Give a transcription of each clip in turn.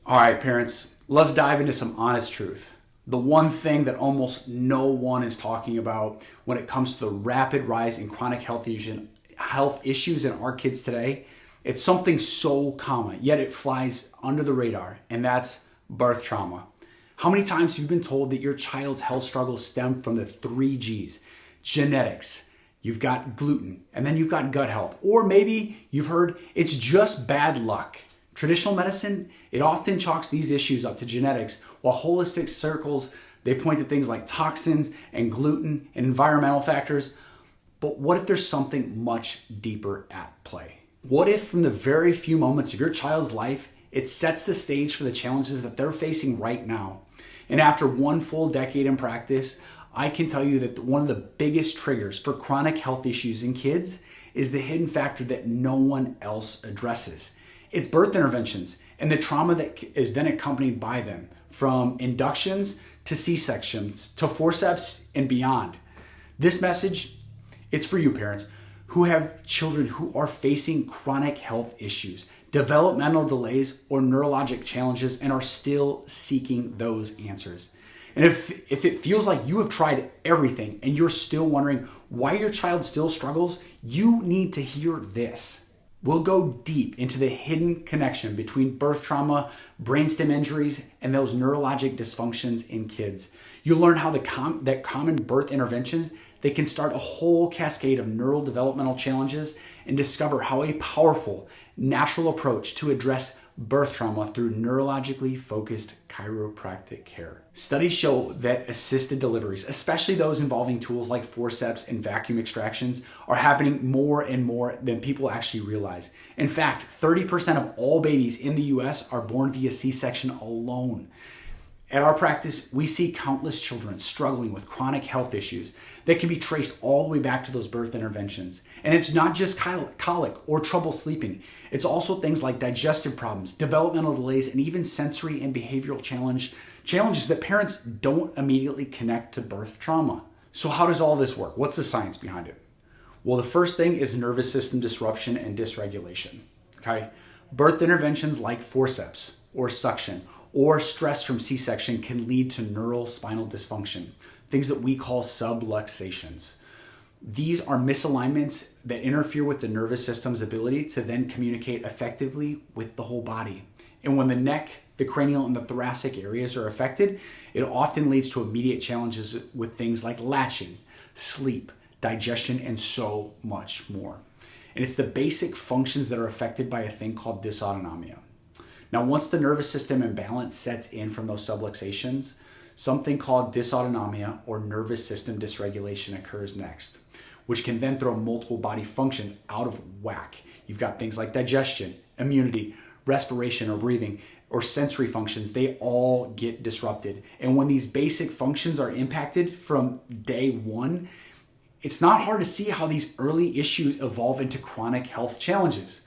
All right, parents, let's dive into some honest truth. The one thing that almost no one is talking about when it comes to the rapid rise in chronic health issues in our kids today, it's something so common, yet it flies under the radar, and that's birth trauma. How many times have you been told that your child's health struggles stem from the 3Gs? Genetics, you've got gluten, and then you've got gut health. Or maybe you've heard it's just bad luck. Traditional medicine, it often chalks these issues up to genetics, while holistic circles, they point to things like toxins and gluten and environmental factors. But what if there's something much deeper at play? What if from the very few moments of your child's life, it sets the stage for the challenges that they're facing right now? And after one full decade in practice, I can tell you that one of the biggest triggers for chronic health issues in kids is the hidden factor that no one else addresses. It's birth interventions and the trauma that is then accompanied by them, from inductions to C-sections to forceps and beyond. This message, it's for you parents who have children who are facing chronic health issues, developmental delays, or neurologic challenges and are still seeking those answers. And if it feels like you have tried everything and you're still wondering why your child still struggles, you need to hear this. We'll go deep into the hidden connection between birth trauma, brainstem injuries, and those neurologic dysfunctions in kids. You'll learn how that common birth interventions, they can start a whole cascade of neurodevelopmental challenges, and discover how a powerful, natural approach to address birth trauma through neurologically focused chiropractic care. Studies show that assisted deliveries, especially those involving tools like forceps and vacuum extractions, are happening more and more than people actually realize. In fact, 30% of all babies in the US are born via C-section alone. At our practice, we see countless children struggling with chronic health issues that can be traced all the way back to those birth interventions. And it's not just colic or trouble sleeping. It's also things like digestive problems, developmental delays, and even sensory and behavioral challenges that parents don't immediately connect to birth trauma. So how does all this work? What's the science behind it? Well, the first thing is nervous system disruption and dysregulation. Okay? Birth interventions like forceps or suction or stress from C-section can lead to neural spinal dysfunction, things that we call subluxations. These are misalignments that interfere with the nervous system's ability to then communicate effectively with the whole body. And when the neck, the cranial, and the thoracic areas are affected, it often leads to immediate challenges with things like latching, sleep, digestion, and so much more. And it's the basic functions that are affected by a thing called dysautonomia. Now, once the nervous system imbalance sets in from those subluxations, something called dysautonomia or nervous system dysregulation occurs next, which can then throw multiple body functions out of whack. You've got things like digestion, immunity, respiration or breathing, or sensory functions. They all get disrupted. And when these basic functions are impacted from day one, it's not hard to see how these early issues evolve into chronic health challenges.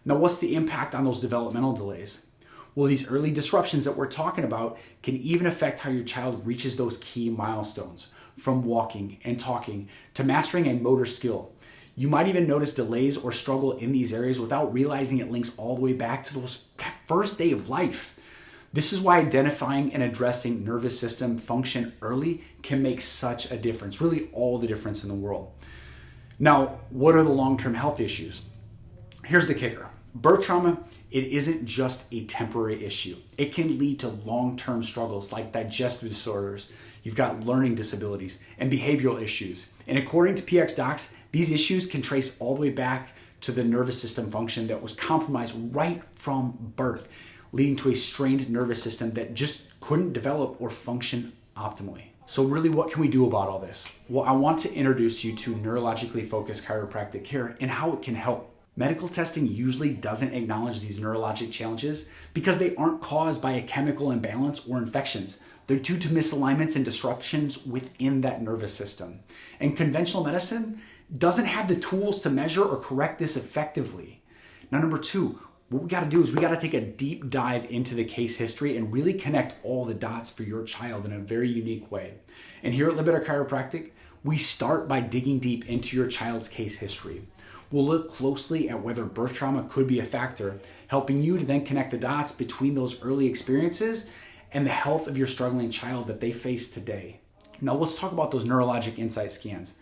Now, what's the impact on those developmental delays? Well, these early disruptions that we're talking about can even affect how your child reaches those key milestones, from walking and talking to mastering a motor skill. You might even notice delays or struggle in these areas without realizing it links all the way back to those first day of life. This is why identifying and addressing nervous system function early can make such a difference, really all the difference in the world. Now, what are the long-term health issues? Here's the kicker. Birth trauma, it isn't just a temporary issue. It can lead to long-term struggles like digestive disorders. You've got learning disabilities and behavioral issues. And according to PX Docs, these issues can trace all the way back to the nervous system function that was compromised right from birth, leading to a strained nervous system that just couldn't develop or function optimally. So really, what can we do about all this? Well, I want to introduce you to neurologically focused chiropractic care and how it can help. Medical testing usually doesn't acknowledge these neurologic challenges because they aren't caused by a chemical imbalance or infections. They're due to misalignments and disruptions within that nervous system. And conventional medicine doesn't have the tools to measure or correct this effectively. Now, number two, what we got to do is we got to take a deep dive into the case history and really connect all the dots for your child in a very unique way. And here at Live Better Chiropractic, we start by digging deep into your child's case history. We'll look closely at whether birth trauma could be a factor, helping you to then connect the dots between those early experiences and the health of your struggling child that they face today. Now let's talk about those neurologic insight scans.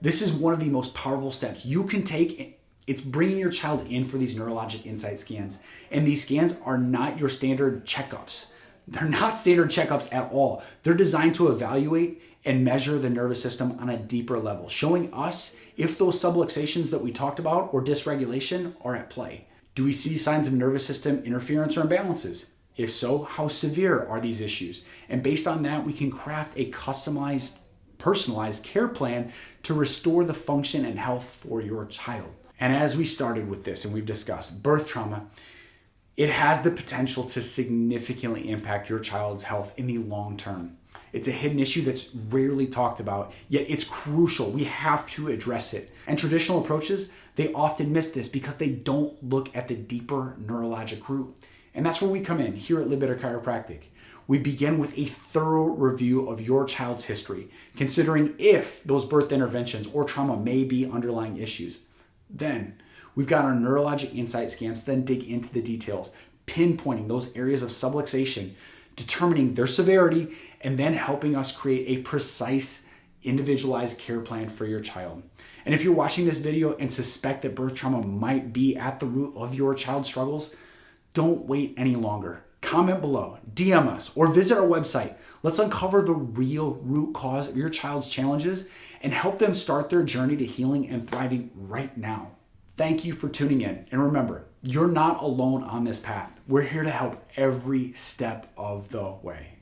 This is one of the most powerful steps you can take. It's bringing your child in for these neurologic insight scans. And these scans are not your standard checkups. They're not standard checkups at all. They're designed to evaluate and measure the nervous system on a deeper level, showing us if those subluxations that we talked about or dysregulation are at play. Do we see signs of nervous system interference or imbalances? If so, how severe are these issues? And based on that, we can craft a customized, personalized care plan to restore the function and health for your child. And as we started with this and we've discussed, birth trauma, it has the potential to significantly impact your child's health in the long term. It's a hidden issue that's rarely talked about, yet it's crucial. We have to address it. And traditional approaches, they often miss this because they don't look at the deeper neurologic root. And that's where we come in here at Libitor Chiropractic. We begin with a thorough review of your child's history, considering if those birth interventions or trauma may be underlying issues. Then we've got our neurologic insight scans to then dig into the details, pinpointing those areas of subluxation, determining their severity, and then helping us create a precise, individualized care plan for your child. And if you're watching this video and suspect that birth trauma might be at the root of your child's struggles, don't wait any longer. Comment below, DM us, or visit our website. Let's uncover the real root cause of your child's challenges and help them start their journey to healing and thriving right now. Thank you for tuning in. And remember, you're not alone on this path. We're here to help every step of the way.